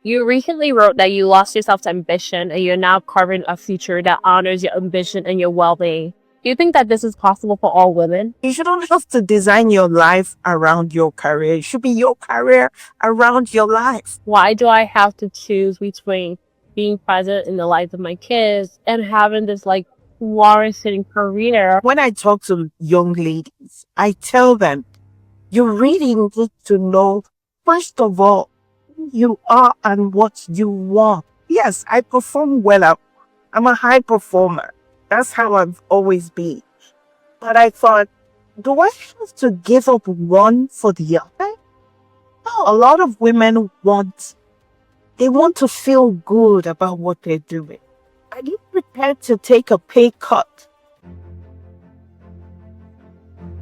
You recently wrote that you lost yourself to ambition and you're now carving a future that honors your ambition and your well being. Do you think that this is possible for all women? You shouldn't have to design your life around your career. It should be your career around your life. Why do I have to choose between being present in the lives of my kids and having this like flourishing career? When I talk to young ladies, I tell them, you really need to know, first of all, who you are and what you want. Yes, I perform well. I'm a high performer. That's how I've always been. But I thought, do I have to give up one for the other? No, a lot of women they want to feel good about what they're doing. Are you prepared to take a pay cut?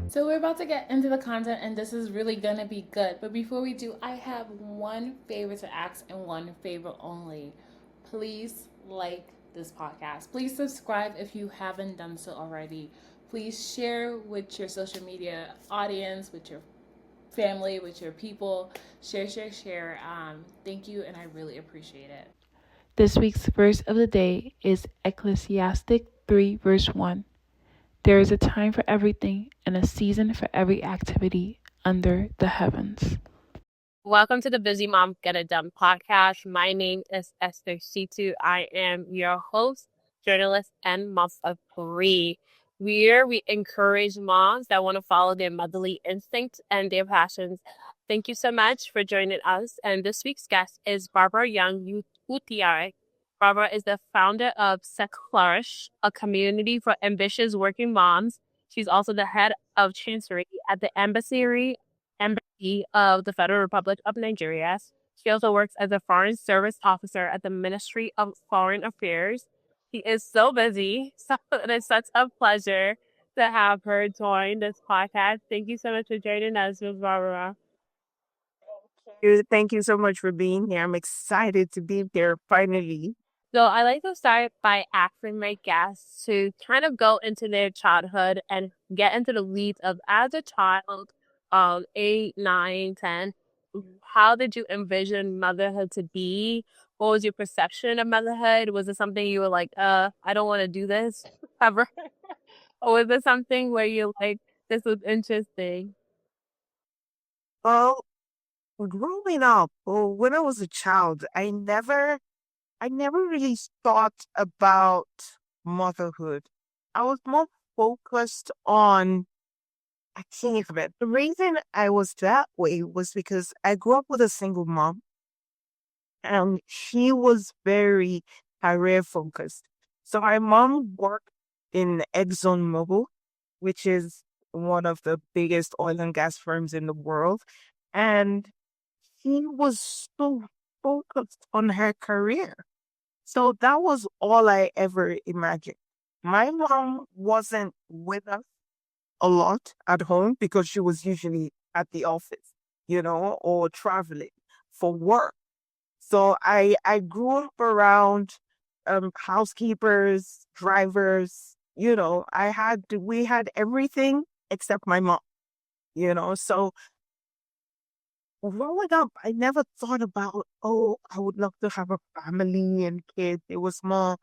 So we're about to get into the content and this is really gonna be good. But before we do, I have one favor to ask and one favor only. Please like this podcast. Please subscribe if you haven't done so already. Please share with your social media audience, with your family, with your people. Share, share, share. Thank you, and I really appreciate it. This week's verse of the day is Ecclesiastic 3, verse 1. There is a time for everything and a season for every activity under the heavens. Welcome to the Busy Mom Get It Done podcast. My name is Esther Shittu. I am your host, journalist, and mom of three. We encourage moms that want to follow their motherly instincts and their passions. Thank you so much for joining us. And this week's guest is Barbara Young-Utiaruk. Barbara is the founder of Flourish, a community for ambitious working moms. She's also the head of chancery at the Embassy of the Federal Republic of Nigeria. She also works as a foreign service officer at the Ministry of Foreign Affairs. She is so busy, so it is such a pleasure to have her join this podcast. Thank you so much for joining us, Ms. Barbara. Thank you so much for being here. I'm excited to be here finally. So I like to start by asking my guests to kind of go into their childhood and get into the weeds of as a child, 8, 9, 10. How did you envision motherhood to be? What was your perception of motherhood? Was it something you were like, I don't want to do this ever? Or was it something where you're like, this was interesting? Well, growing up, or when I was a child, I never really thought about motherhood. I was more focused on achievement. The reason I was that way was because I grew up with a single mom and she was very career focused. So my mom worked in ExxonMobil, which is one of the biggest oil and gas firms in the world. And she was so focused on her career. So that was all I ever imagined. My mom wasn't with us a lot at home because she was usually at the office, or traveling for work. So I grew up around housekeepers, drivers, we had everything except my mom, So growing up, I never thought about, oh, I would love to have a family and kids. It was more,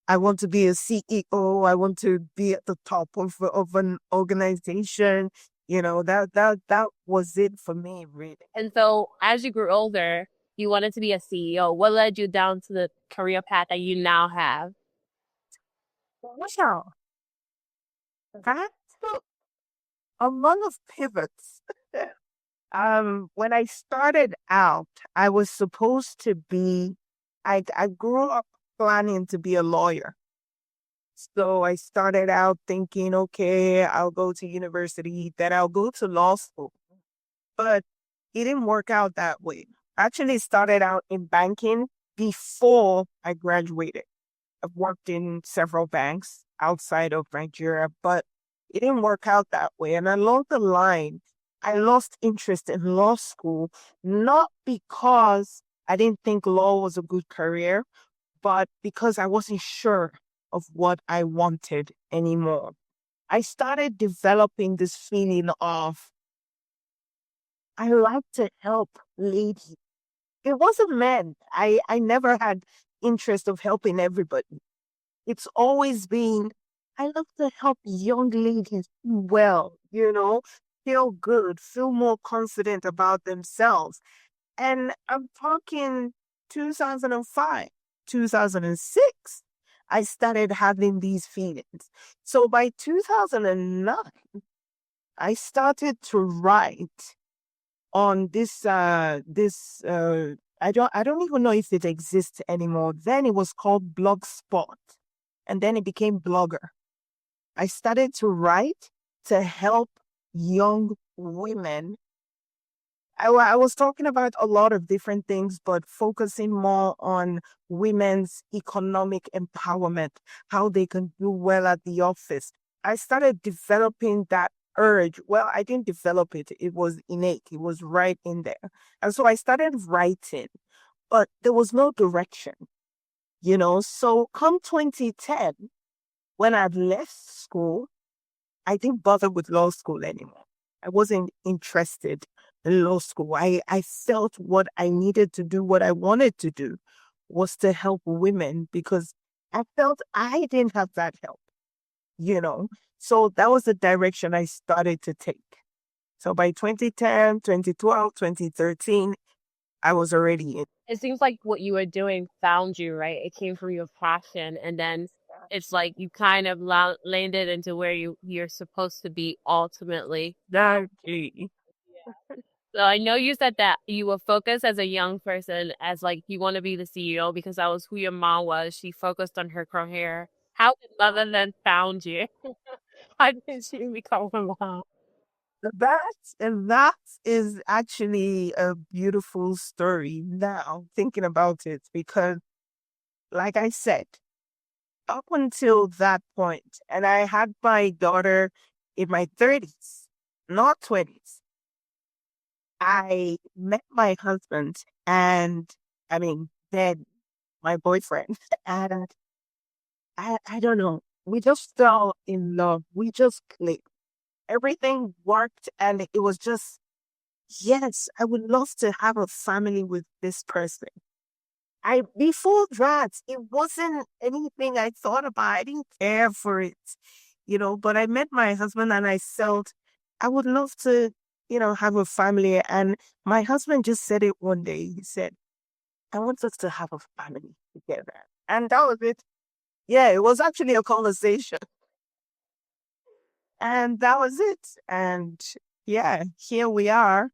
I want to be a CEO. I want to be at the top of an organization. That was it for me, really. And so as you grew older, you wanted to be a CEO. What led you down to the career path that you now have? Wow, that took a lot of pivots. When I started out, I was supposed to be, I grew up planning to be a lawyer. So I started out thinking, okay, I'll go to university, then I'll go to law school. But it didn't work out that way. I actually started out in banking before I graduated. I've worked in several banks outside of Nigeria, but it didn't work out that way. And along the line, I lost interest in law school, not because I didn't think law was a good career, but because I wasn't sure of what I wanted anymore. I started developing this feeling of I like to help ladies. it wasn't men. I never had interest of helping everybody. It's always been, I love to help young ladies do well, feel good, feel more confident about themselves. And I'm talking 2005, 2006, I started having these feelings. So by 2009, I started to write on this I don't even know if it exists anymore. Then it was called Blogspot, and then it became Blogger. I started to write to help young women. I was talking about a lot of different things, but focusing more on women's economic empowerment, how they can do well at the office. I started developing that urge. Well, I didn't develop it, it was innate, it was right in there. And so I started writing, but there was no direction. So come 2010, when I left school, I didn't bother with law school anymore. I wasn't interested in law school. I felt what I needed to do, what I wanted to do was to help women because I felt I didn't have that help. So that was the direction I started to take. So by 2010, 2012, 2013, I was already in. It seems like what you were doing found you, right? It came from your passion, and then it's like you kind of landed into where you're supposed to be ultimately. Exactly. So I know you said that you were focused as a young person, as like you want to be the CEO because that was who your mom was. She focused on her career. How did mother then found you? How did she become a mom? That is actually a beautiful story now, thinking about it, because, like I said, up until that point, and I had my daughter in my 30s, not 20s, I met my husband and, I mean, then my boyfriend, and I don't know, we just fell in love. We just clicked. Everything worked, and it was just, yes, I would love to have a family with this person. Before that, it wasn't anything I thought about. I didn't care for it, but I met my husband and I felt I would love to have a family. And my husband just said it one day. He said, I want us to have a family together. And that was it. Yeah, it was actually a conversation. And that was it. And yeah, here we are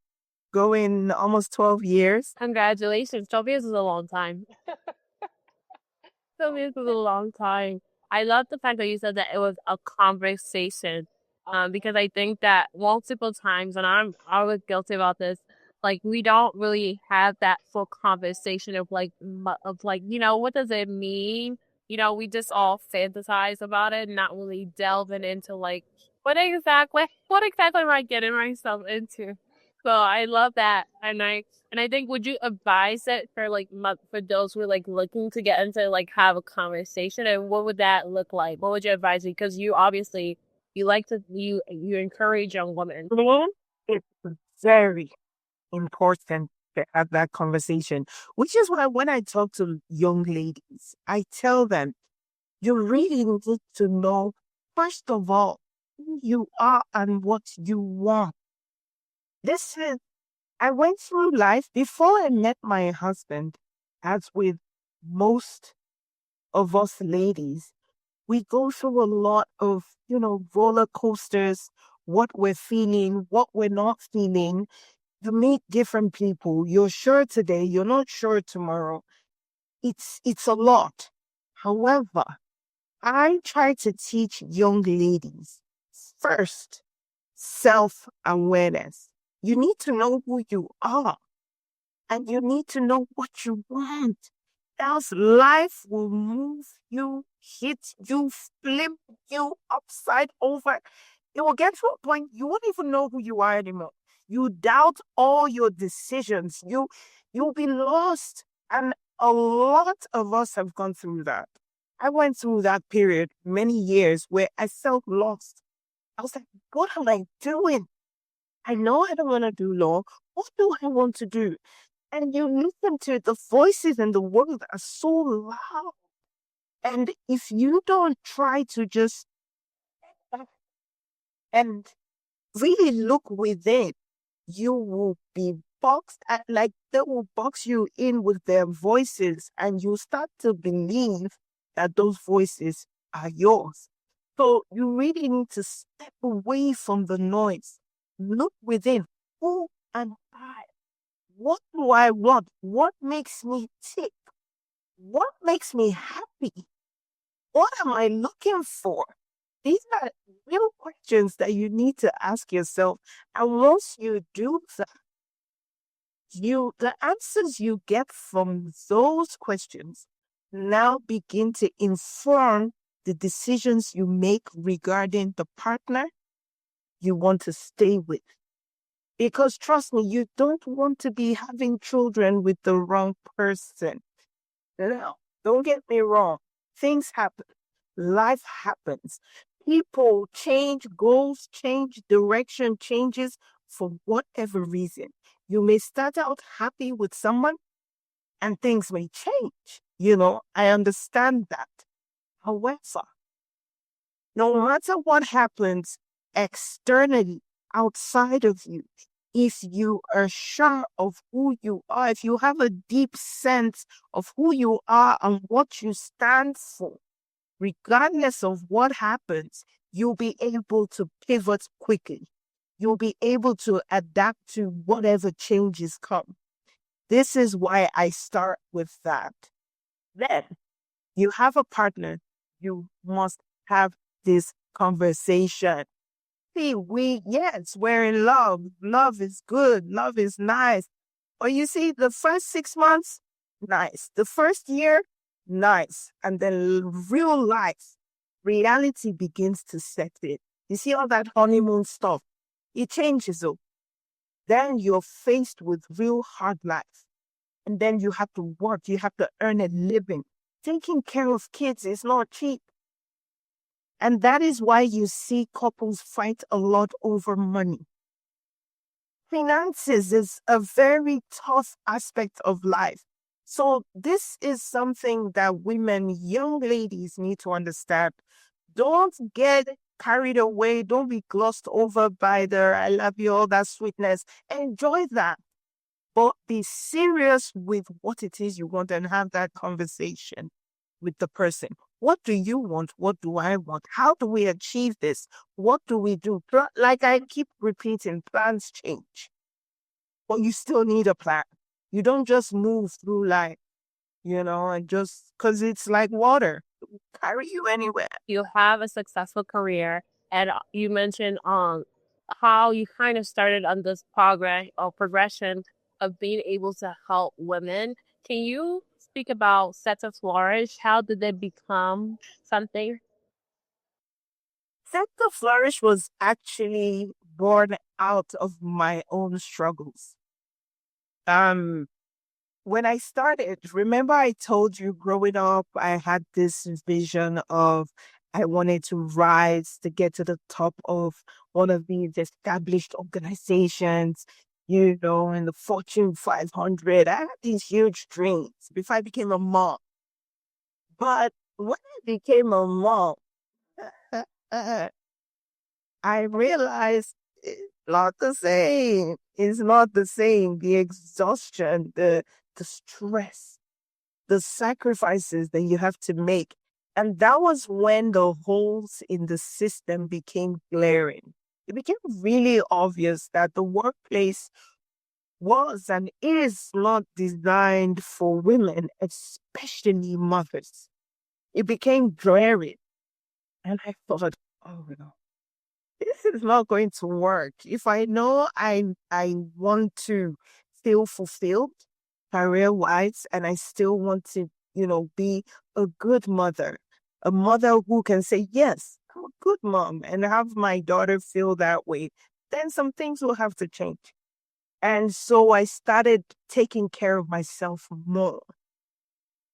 going almost 12 years. Congratulations. 12 years is a long time. 12 years is a long time. I love the fact that you said that it was a conversation. Because I think that multiple times, and I was guilty about this, like we don't really have that full conversation of what does it mean? We just all fantasize about it, not really delving into like what exactly am I getting myself into? So I love that, and I think, would you advise it for like for those who are like looking to get into like have a conversation, and what would that look like? What would you advise? Because you obviously you encourage young women. It's very important to have that conversation, which is why when I talk to young ladies, I tell them, you really need to know, first of all, who you are and what you want. This is, I went through life before I met my husband, as with most of us ladies, we go through a lot of roller coasters, what we're feeling, what we're not feeling. You meet different people. You're sure today, you're not sure tomorrow. It's a lot. However, I try to teach young ladies first self-awareness. You need to know who you are and you need to know what you want. Else life will move you, hit you, flip you upside over. It will get to a point you won't even know who you are anymore. You doubt all your decisions. You'll be lost. And a lot of us have gone through that. I went through that period many years where I felt lost. I was like, what am I doing? I know I don't want to do law. What do I want to do? And you listen to it, the voices in the world are so loud. And if you don't try to just and really look within, you will be boxed at, like they will box you in with their voices, and you start to believe that those voices are yours. So you really need to step away from the noise. Look within. Who am I? What do I want? What makes me tick? What makes me happy? What am I looking for? These are real questions that you need to ask yourself. And once you do that, the answers you get from those questions now begin to inform the decisions you make regarding the partner you want to stay with. Because trust me, you don't want to be having children with the wrong person. No, don't get me wrong. Things happen. Life happens. People change, goals change, direction changes for whatever reason. You may start out happy with someone and things may change. I understand that. However, no matter what happens externally outside of you, if you are sure of who you are, if you have a deep sense of who you are and what you stand for, regardless of what happens, you'll be able to pivot quickly. You'll be able to adapt to whatever changes come. This is why I start with that. Then you have a partner, you must have this conversation. See, yes, we're in love. Love is good. Love is nice. Or you see, the first 6 months, nice. The first year, nice. And then real life, reality begins to set in. You see all that honeymoon stuff? It changes up. Then you're faced with real hard life. And then you have to work. You have to earn a living. Taking care of kids is not cheap. And that is why you see couples fight a lot over money. Finances is a very tough aspect of life. So this is something that women, young ladies need to understand. Don't get carried away. Don't be glossed over by the I love you, all that sweetness. Enjoy that. But be serious with what it is you want and have that conversation with the person. What do you want? What do I want? How do we achieve this? What do we do? Like I keep repeating, plans change. But you still need a plan. You don't just move through life, and just because it's like water, it will carry you anywhere. You have a successful career, and you mentioned how you kind of started on this progression of being able to help women. Can you speak about Set to Flourish? How did they become something? Set to Flourish was actually born out of my own struggles. When I started, remember I told you growing up, I had this vision of I wanted to rise to get to the top of one of these established organizations, in the Fortune 500. I had these huge dreams before I became a mom. But when I became a mom, I realized it's not the same. It's not the same. The exhaustion, the stress, the sacrifices that you have to make. And that was when the holes in the system became glaring. It became really obvious that the workplace was and is not designed for women, especially mothers. It became dreary. And I thought, oh no, this is not going to work. If I know I want to feel fulfilled career wise and I still want to, be a good mother, a mother who can say, yes, I'm a good mom and have my daughter feel that way, then some things will have to change. And so I started taking care of myself more.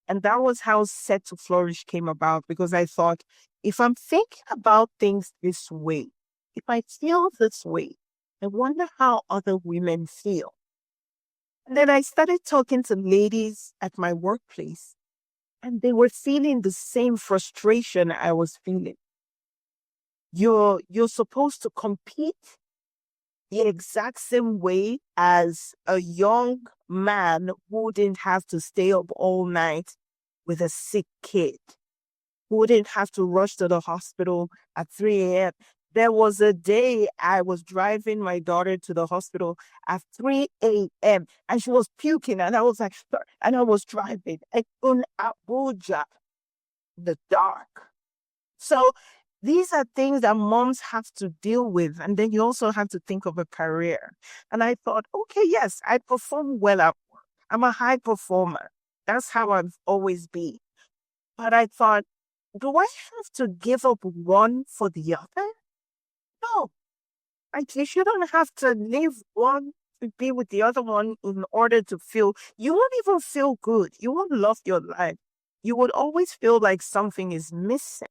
And that was how Set to Flourish came about, because I thought, if I'm thinking about things this way, if I feel this way, I wonder how other women feel. And then I started talking to ladies at my workplace, and they were feeling the same frustration I was feeling. You're supposed to compete the exact same way as a young man wouldn't have to stay up all night with a sick kid, wouldn't have to rush to the hospital at 3 a.m. There was a day I was driving my daughter to the hospital at 3 a.m. and she was puking, and I was like, "Sir," and I was driving in Abuja, the dark. So these are things that moms have to deal with. And then you also have to think of a career. And I thought, okay, yes, I perform well at work. I'm a high performer. That's how I've always been. But I thought, do I have to give up one for the other? No. Like, you shouldn't have to leave one to be with the other one in order to feel, you won't even feel good. You won't love your life. You would always feel like something is missing.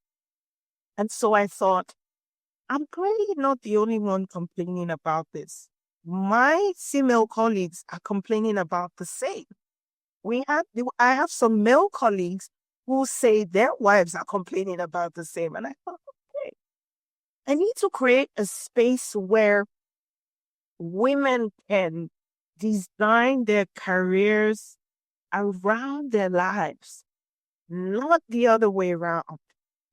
And so I thought, I'm probably not the only one complaining about this. My female colleagues are complaining about the same. I have some male colleagues who say their wives are complaining about the same. And I thought, okay, I need to create a space where women can design their careers around their lives, not the other way around.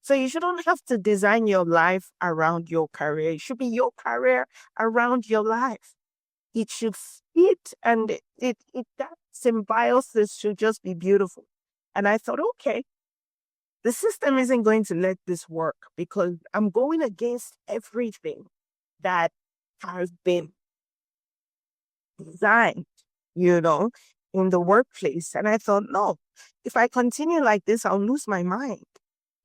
So you shouldn't have to design your life around your career. It should be your career around your life. It should fit, and that symbiosis should just be beautiful. And I thought, okay, the system isn't going to let this work because I'm going against everything that has been designed, in the workplace. And I thought, no, if I continue like this, I'll lose my mind.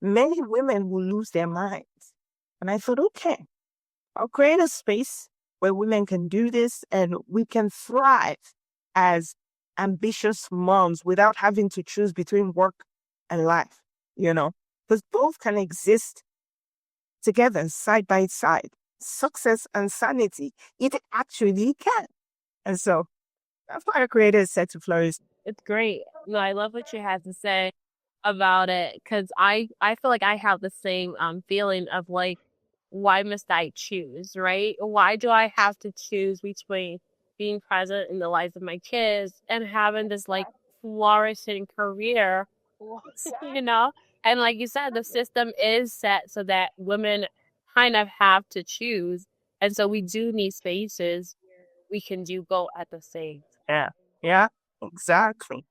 Many women will lose their minds. And I thought, okay, I'll create a space where women can do this and we can thrive as ambitious moms without having to choose between work and life, because both can exist together side by side. Success and sanity, it actually can. And so that's why I created Set to Flourish. It's great. No, I love what you had to say about it because I feel like I have the same feeling of like, why must I choose, right? Why do I have to choose between being present in the lives of my kids and having this like flourishing career, you know? And like you said, the system is set so that women kind of have to choose. And so we do need spaces we can do both at the same. Yeah. Yeah, exactly.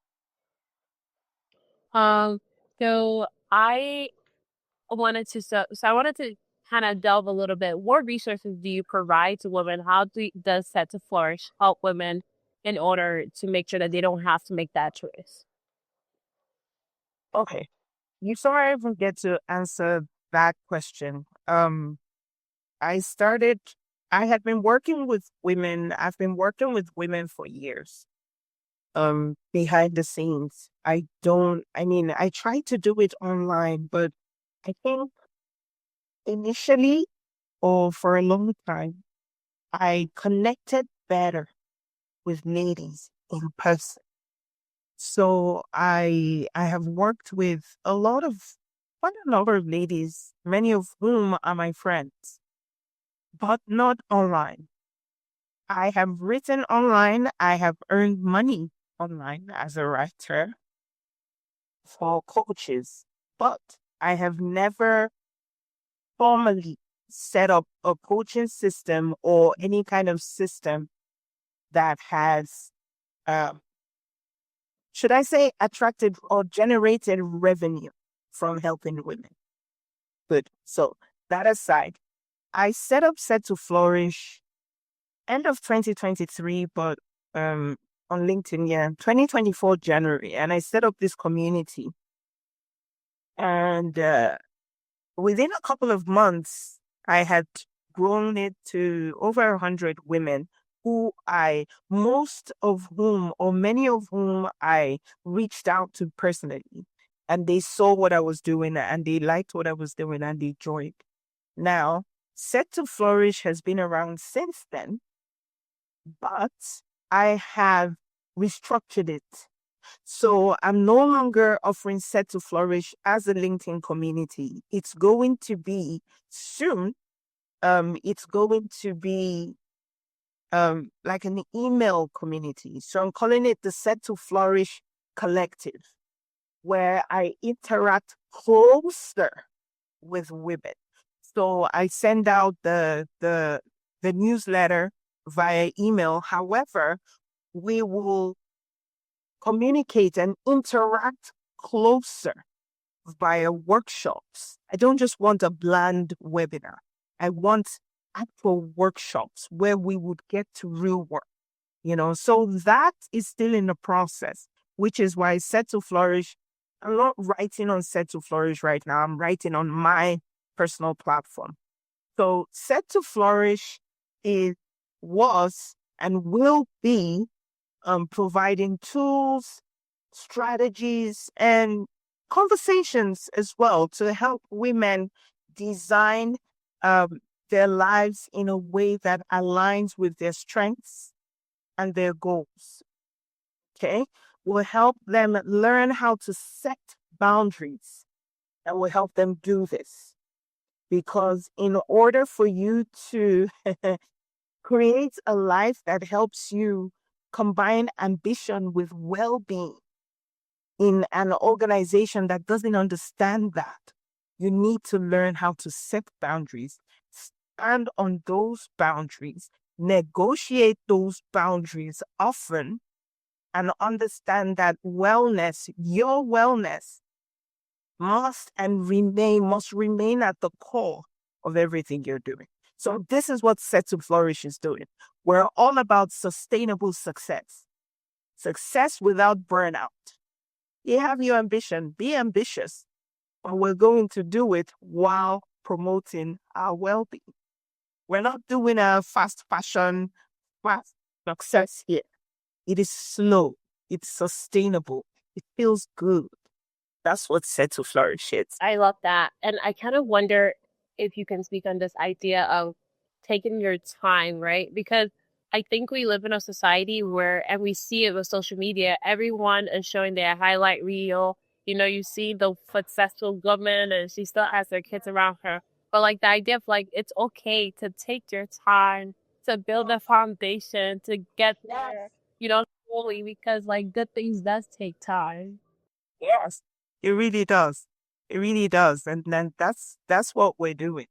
Um, so I wanted to kind of delve a little bit. What resources do you provide to women? Does Set to Flourish help women in order to make sure that they don't have to make that choice? Okay. Before I even get to answer that question, I started, I had been working with women. I've been working with women for years, behind the scenes. I tried to do it online, but I think initially or for a long time, I connected better with ladies in person. So I have worked with quite a number of ladies, many of whom are my friends, but not online. I have written online. I have earned money online as a writer for coaches, but I have never formally set up a coaching system or any kind of system that has, um, should I say, attracted or generated revenue from helping women. Good. So that aside, I set up Set to Flourish end of 2023, but on LinkedIn, yeah, 2024 January, and I set up this community. And within a couple of months, I had grown it to over 100 women most of whom, or many of whom I reached out to personally. And they saw what I was doing and they liked what I was doing and they joined. Now, Set to Flourish has been around since then, but I have restructured it. So I'm no longer offering Set to Flourish as a LinkedIn community. It's going to be soon. It's going to be like an email community. So I'm calling it the Set to Flourish Collective, where I interact closer with women. So I send out the newsletter via email. However, we will communicate and interact closer via workshops. I don't just want a bland webinar. I want actual workshops where we would get to real work, So that is still in the process, which is why Set to Flourish, I'm not writing on Set to Flourish right now. I'm writing on my personal platform. So Set to Flourish was and will be providing tools, strategies, and conversations as well to help women design their lives in a way that aligns with their strengths and their goals. Okay? Will help them learn how to set boundaries, and will help them do this. Because in order for you to create a life that helps you combine ambition with well-being in an organization that doesn't understand that, you need to learn how to set boundaries, stand on those boundaries, negotiate those boundaries often, and understand that your wellness must remain at the core of everything you're doing. So this is what Set to Flourish is doing. We're all about sustainable success. Success without burnout. You have your ambition, be ambitious, but we're going to do it while promoting our well-being. We're not doing a fast fashion, fast success here. It is slow. It's sustainable. It feels good. That's what Set to Flourish is. I love that. And I kind of wonder if you can speak on this idea of taking your time, right? Because I think we live in a society where, and we see it with social media, everyone is showing their highlight reel. You see the successful woman and she still has her kids around her. But like the idea of like, it's okay to take your time to build a foundation to get there, slowly, because like good things does take time. Yes, it really does. It really does. And then that's what we're doing.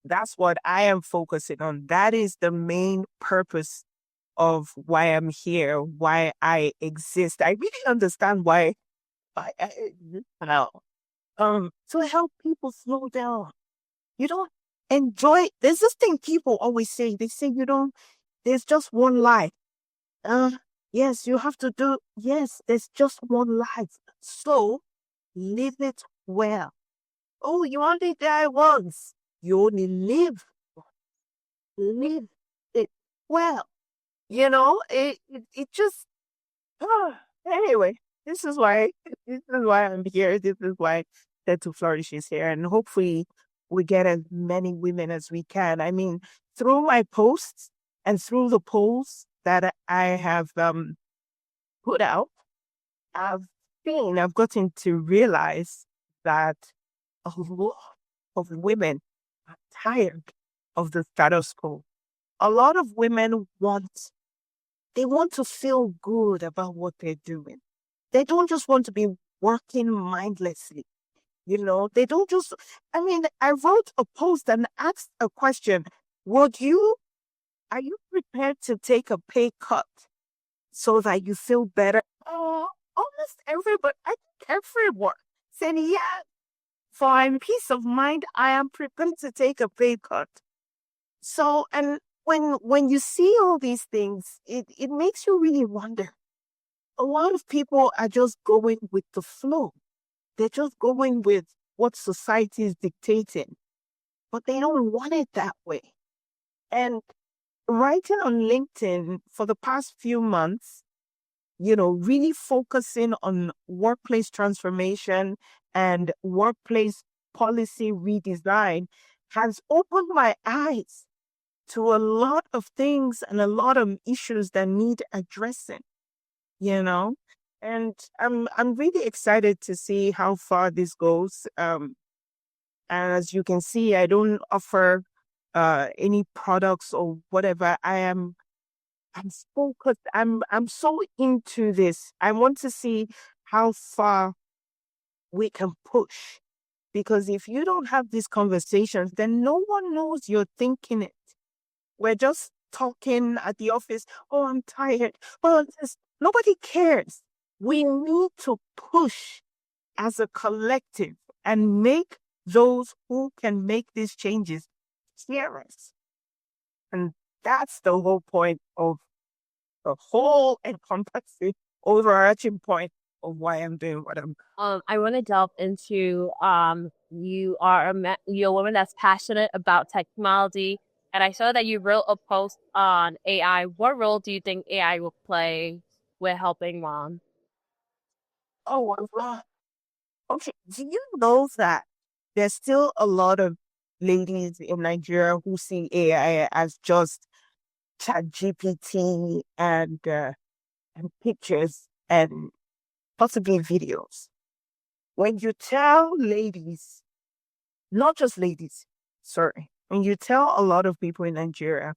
That's what I am focusing on. That is the main purpose of why I'm here, why I exist. I really understand why I exist now. To help people slow down. You don't enjoy. There's this thing people always say. They say there's just one life. Yes, you have to do. Yes, there's just one life. So live it well. Oh, you only die once. You only live it well. It just, anyway, this is why I'm here. This is why Set to Flourish is here. And hopefully we get as many women as we can. I mean, through my posts and through the polls that I have put out, I've gotten to realize that a lot of women are tired of the status quo. A lot of women want to feel good about what they're doing. They don't just want to be working mindlessly. They don't just, I wrote a post and asked a question. Are you prepared to take a pay cut so that you feel better? Almost everybody, I think everyone said, yeah, for my peace of mind, I am prepared to take a pay cut. So, and when you see all these things, it makes you really wonder. A lot of people are just going with the flow. They're just going with what society is dictating, but they don't want it that way. And writing on LinkedIn for the past few months, really focusing on workplace transformation and workplace policy redesign has opened my eyes to a lot of things and a lot of issues that need addressing. you know. And I'm really excited to see how far this goes. And as you can see, I don't offer any products or whatever. I'm focused. I'm so into this. I want to see how far we can push. Because if you don't have these conversations, then no one knows you're thinking it. We're just talking at the office. Oh, I'm tired. Oh, this. Nobody cares. We need to push as a collective and make those who can make these changes hear us. And that's the whole point of the whole encompassing overarching point of why I'm doing what I'm. I want to delve into you're a woman that's passionate about technology, and I saw that you wrote a post on AI. What role do you think AI will play with helping mom? Oh, wow. Okay. Do you know that there's still a lot of ladies in Nigeria who see AI as just chat GPT and pictures and possibly videos? When you tell ladies, not just ladies, sorry, when you tell a lot of people in Nigeria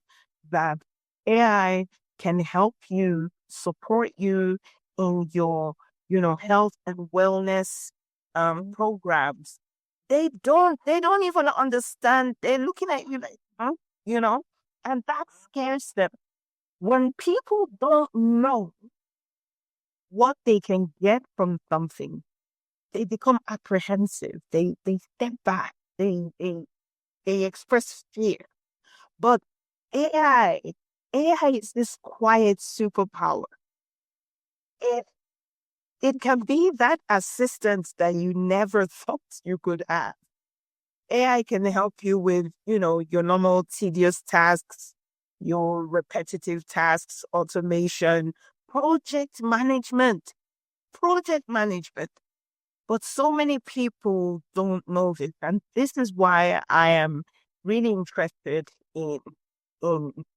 that AI can help you, support you in your, health and wellness programs, they don't even understand. They're looking at you like, huh? You know, and that scares them. When people don't know what they can get from something, they become apprehensive. They step back. They express fear. But AI, AI is this quiet superpower. It it can be that assistant that you never thought you could have. AI can help you with, your normal tedious tasks, your repetitive tasks, automation, project management, project management. But so many people don't know this. And this is why I am really interested in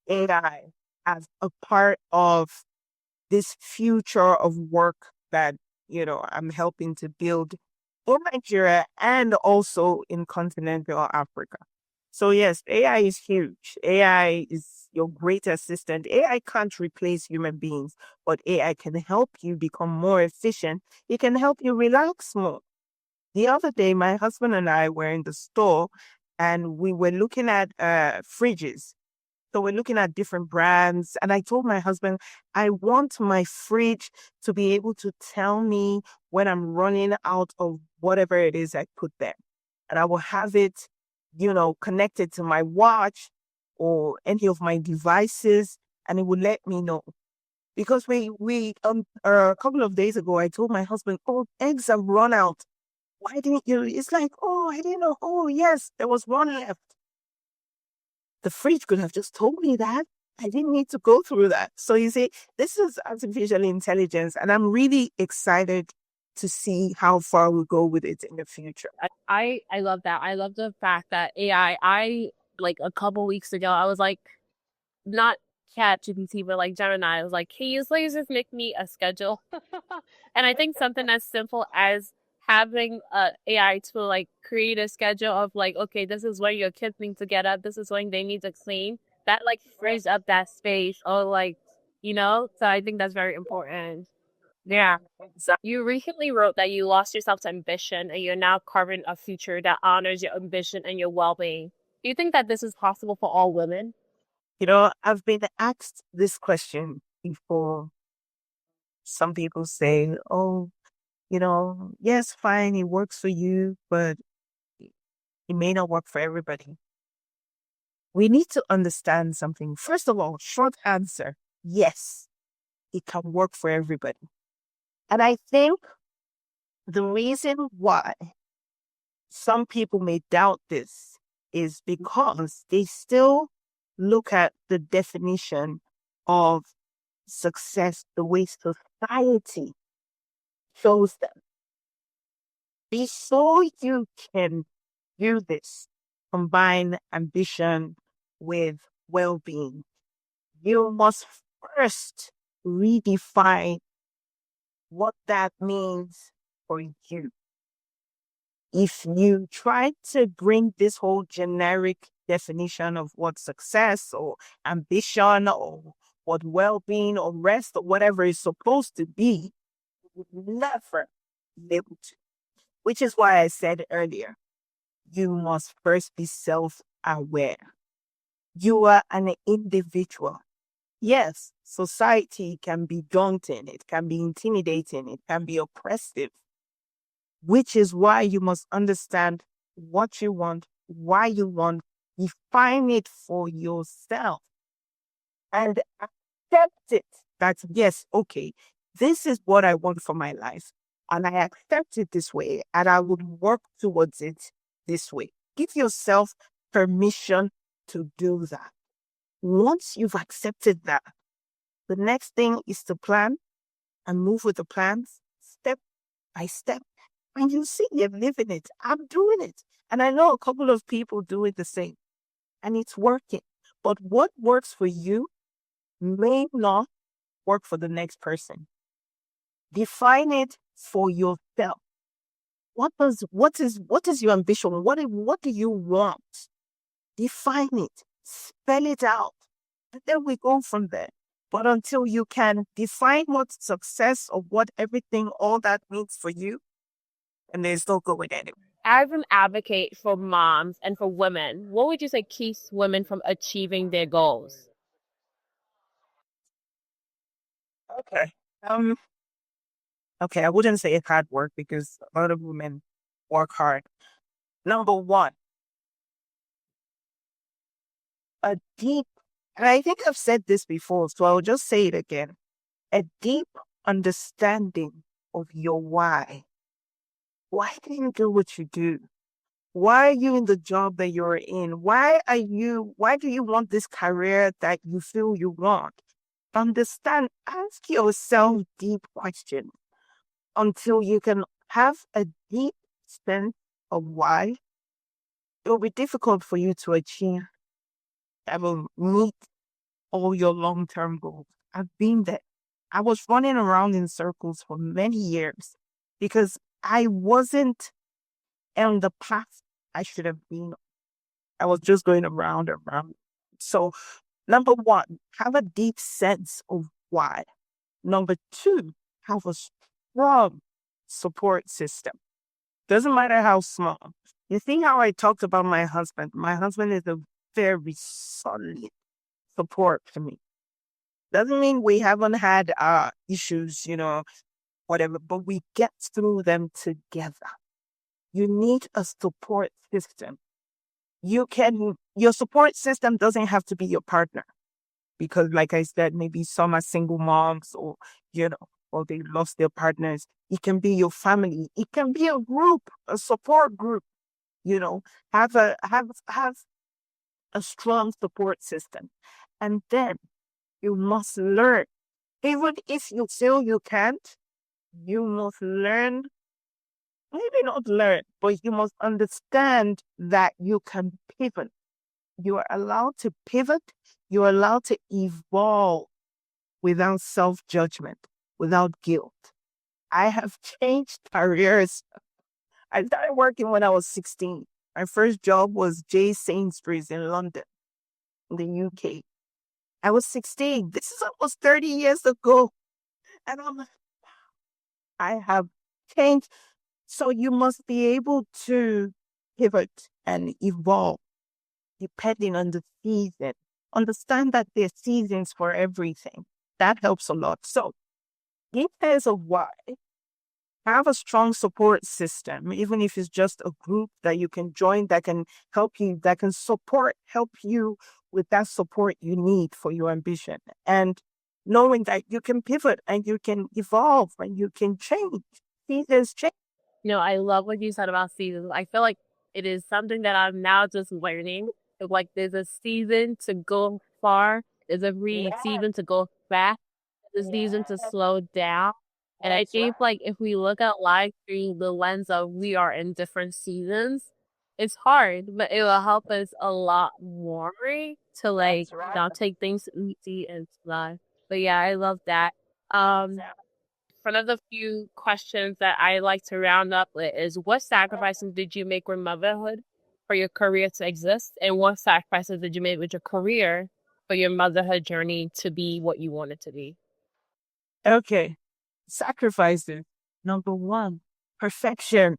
AI as a part of this future of work that, I'm helping to build in Nigeria and also in continental Africa. So yes, AI is huge. AI is your great assistant. AI can't replace human beings, but AI can help you become more efficient. It can help you relax more. The other day, my husband and I were in the store and we were looking at fridges. So we're looking at different brands. And I told my husband, I want my fridge to be able to tell me when I'm running out of whatever it is I put there. And I will have it, connected to my watch or any of my devices, and it will let me know. Because we a couple of days ago, I told my husband, oh, eggs have run out. Why didn't you? It's like, oh, I didn't know. Oh, yes, there was one left. The fridge could have just told me that. I didn't need to go through that. So you see, this is artificial intelligence, and I'm really excited to see how far we go with it in the future. I love that. I love the fact that I like a couple weeks ago, I was like, not Chat GPT, but like Gemini. I was like, can you please just make me a schedule? And I think something as simple as having a AI to like create a schedule of like, okay, this is when your kids need to get up, this is when they need to clean. That like frees up that space or like, so I think that's very important. Yeah. So you recently wrote that you lost yourself to ambition and you're now carving a future that honors your ambition and your well-being. Do you think that this is possible for all women? I've been asked this question before. Some people say, oh, yes, fine, it works for you, but it may not work for everybody. We need to understand something. First of all, short answer, yes, it can work for everybody. And I think the reason why some people may doubt this is because they still look at the definition of success the way society shows them. Before you can do this, combine ambition with well being, you must first redefine what that means for you. If you try to bring this whole generic definition of what success or ambition or what well-being or rest or whatever is supposed to be, you would never be able to. Which is why I said earlier, you must first be self-aware. You are an individual. Yes, society can be daunting, it can be intimidating, it can be oppressive, which is why you must understand what you want, why you want, define it for yourself, and accept it. That, yes, okay, this is what I want for my life, and I accept it this way, and I would work towards it this way. Give yourself permission to do that. Once you've accepted that, the next thing is to plan and move with the plans step by step. And you see, you're living it. I'm doing it. And I know a couple of people do it the same. And it's working. But what works for you may not work for the next person. Define it for yourself. What is your ambition? What do you want? Define it. Spell it out. And then we go from there. But until you can define what success or what everything, all that means for you, and there's no going anywhere. As an advocate for moms and for women, what would you say keeps women from achieving their goals? Okay. Okay, I wouldn't say it's hard work because a lot of women work hard. Number one, a deep, and I think I've said this before, so I'll just say it again. A deep understanding of your why. Why do you do what you do? Why are you in the job that you're in? Why do you want this career that you feel you want? Understand, ask yourself deep questions until you can have a deep sense of why. It will be difficult for you to achieve that will meet all your long-term goals. I've been there. I was running around in circles for many years because I wasn't on the path I should have been. I was just going around and around. So, number one, have a deep sense of why. Number two, have a strong support system. Doesn't matter how small. You see how I talked about my husband? My husband is a very solid support for me. Doesn't mean we haven't had issues, whatever, but we get through them together. You need a support system. Your support system doesn't have to be your partner because, like I said, maybe some are single moms or they lost their partners. It can be your family. It can be a group, a support group. Have a strong support system, and then you must learn. Even if you feel you can't, you must learn. Maybe not learn, but you must understand that you can pivot. You are allowed to pivot. You're allowed to evolve without self-judgment, without guilt. I have changed careers. I started working when I was 16. My first job was J. Sainsbury's in London, in the UK. I was 16. This is almost 30 years ago. And I have changed. So you must be able to pivot and evolve depending on the season. Understand that there's seasons for everything. That helps a lot. So, in terms of why, have a strong support system, even if it's just a group that you can join that can help you, that can help you with that support you need for your ambition. And knowing that you can pivot and you can evolve and you can change. Seasons change. I love what you said about seasons. I feel like it is something that I'm now just learning. Like there's a season to go far, there's a season to go fast, there's a season to slow down. And I think like if we look at life through the lens of we are in different seasons, it's hard, but it will help us a lot more to take things easy and slow. But yeah, I love that. Um one of the few questions that I like to round up with is, what sacrifices did you make with motherhood for your career to exist? And what sacrifices did you make with your career for your motherhood journey to be what you want it to be? Okay. Sacrifices. Number one, perfection.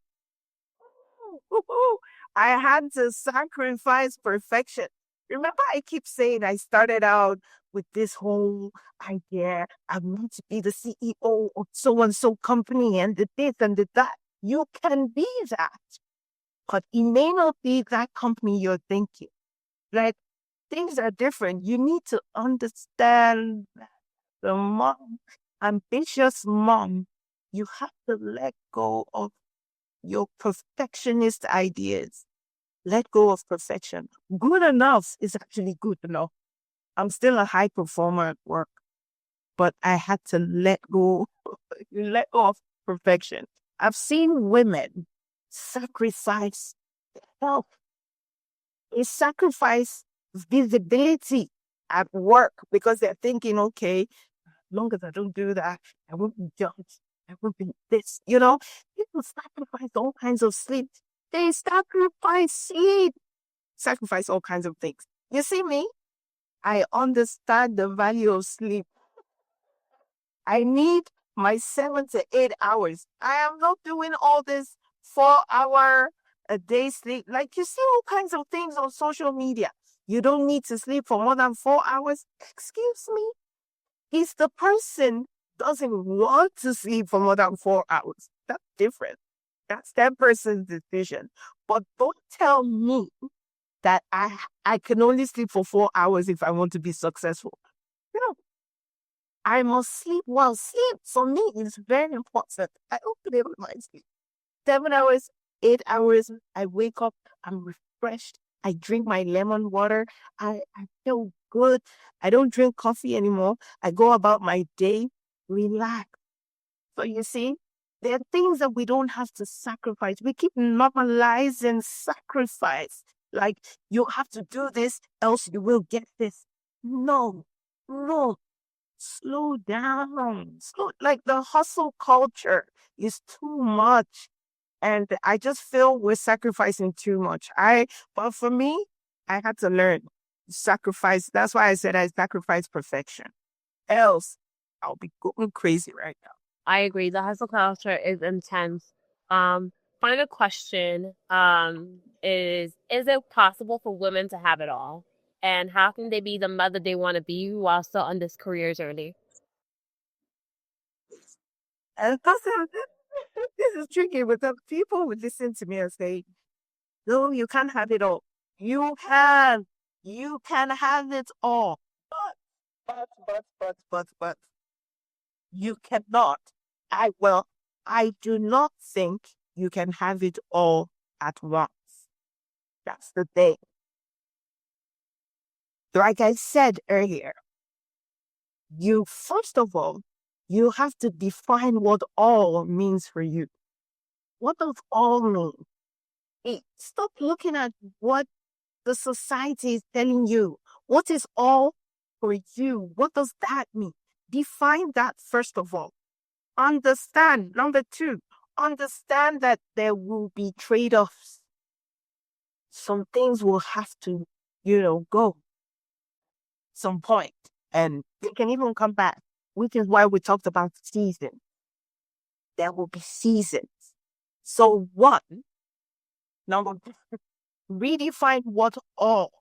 Woo-hoo. I had to sacrifice perfection. Remember, I keep saying I started out with this whole idea. I want to be the CEO of so and so company and the this and the that. You can be that, but it may not be that company you're thinking. Like, things are different. You need to understand the mom, ambitious mom. You have to let go of your perfectionist ideas. Let go of perfection. Good enough is actually good enough. I'm still a high performer at work, but I had to let go of perfection. I've seen women sacrifice health. They sacrifice visibility at work because they're thinking, okay, as long as I don't do that, I won't be judged. I won't be this. People sacrifice all kinds of sleep. They sacrifice all kinds of things. You see me? I understand the value of sleep. I need my 7 to 8 hours. I am not doing all this 4 hour a day sleep. Like, you see all kinds of things on social media. You don't need to sleep for more than 4 hours. Excuse me. If the person doesn't want to sleep for more than 4 hours, that's different. That's that person's decision. But don't tell me that I can only sleep for 4 hours if I want to be successful. No, I must sleep well. Sleep for me is very important. I open it with my sleep. 7 hours, 8 hours, I wake up, I'm refreshed. I drink my lemon water. I feel good. I don't drink coffee anymore. I go about my day, relax. So you see, there are things that we don't have to sacrifice. We keep normalizing sacrifice. Like, you have to do this, else you will get this. No, no, slow down. Like, the hustle culture is too much. And I just feel we're sacrificing too much. But for me, I had to learn sacrifice. That's why I said I sacrifice perfection. Else, I'll be going crazy right now. I agree. The hustle culture is intense. Final question is it possible for women to have it all? And how can they be the mother they want to be while still on this career journey? And this is tricky, but the people would listen to me and say, no, you can't have it all. You can. You can have it all. But, you cannot. I do not think you can have it all at once. That's the thing. Like I said earlier, first of all, you have to define what all means for you. What does all mean? Stop looking at what the society is telling you. What is all for you? What does that mean? Define that first of all. Understand. Number two, understand that there will be trade-offs. Some things will have to, go some point, and they can even come back, which is why we talked about seasons. There will be seasons. So number one, redefine what all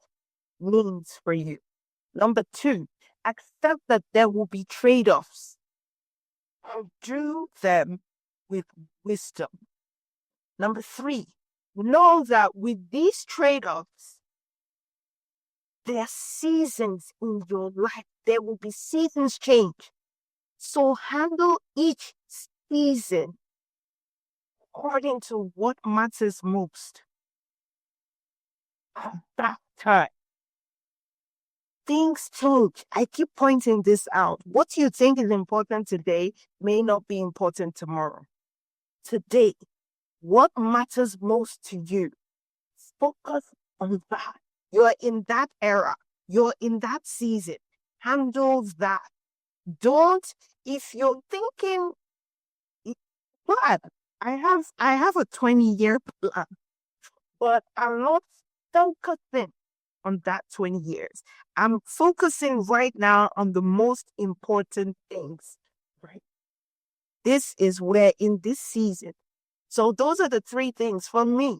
means for you. Number two, accept that there will be trade-offs and do them with wisdom. Number three, know that with these trade-offs, there are seasons in your life. There will be seasons change. So handle each season according to what matters most at that time. Things change. I keep pointing this out. What you think is important today may not be important tomorrow. Today, what matters most to you? Focus on that. You're in that era. You're in that season. Handle that. If you're thinking But I have a 20-year plan, but I'm not focusing on that 20 years. I'm focusing right now on the most important things. Right. This is where in this season. So those are the three things for me.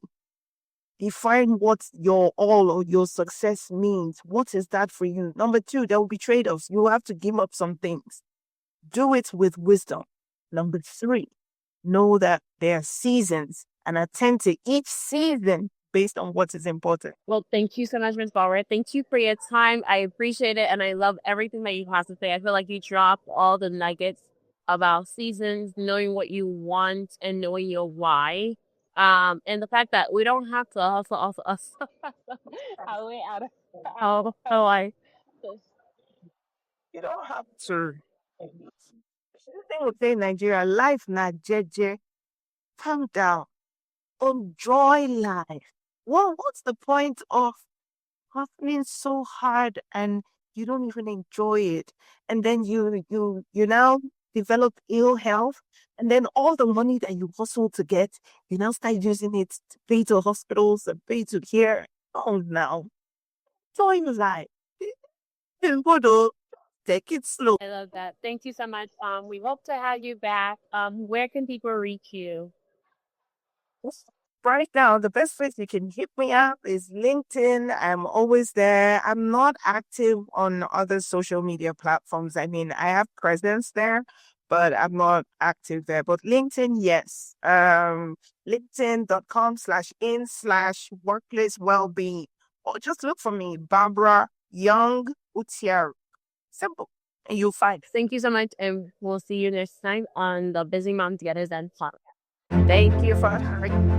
Define what your all or your success means. What is that for you? Number two, there will be trade-offs. You have to give up some things. Do it with wisdom. Number three, know that there are seasons and attend to each season based on what is important. Well, thank you so much, Ms. Barbara. Thank you for your time. I appreciate it, and I love everything that you have to say. I feel like you dropped all the nuggets about seasons, knowing what you want, and knowing your why. And the fact that we don't have to hustle our way out of our life. You don't have to. The thing we say in Nigeria, life na jeje. Calm down. Enjoy life. What's the point of hustling so hard and you don't even enjoy it? And then you now develop ill health, and then all the money that you hustle to get, you now start using it to pay to hospitals and pay to care. Oh no. Enjoy life. Take it slow. I love that. Thank you so much. We hope to have you back. Where can people reach you? Right now, the best place you can hit me up is LinkedIn. I'm always there. I'm not active on other social media platforms. I mean, I have presence there, but I'm not active there. But LinkedIn, yes. LinkedIn.com/in/workplace wellbeing. Or just look for me, Barbara Young-Utiaruk. Simple. And you'll find it. Thank you so much, and we'll see you next time on the Busy Moms Get It Done podcast. Thank you for having me.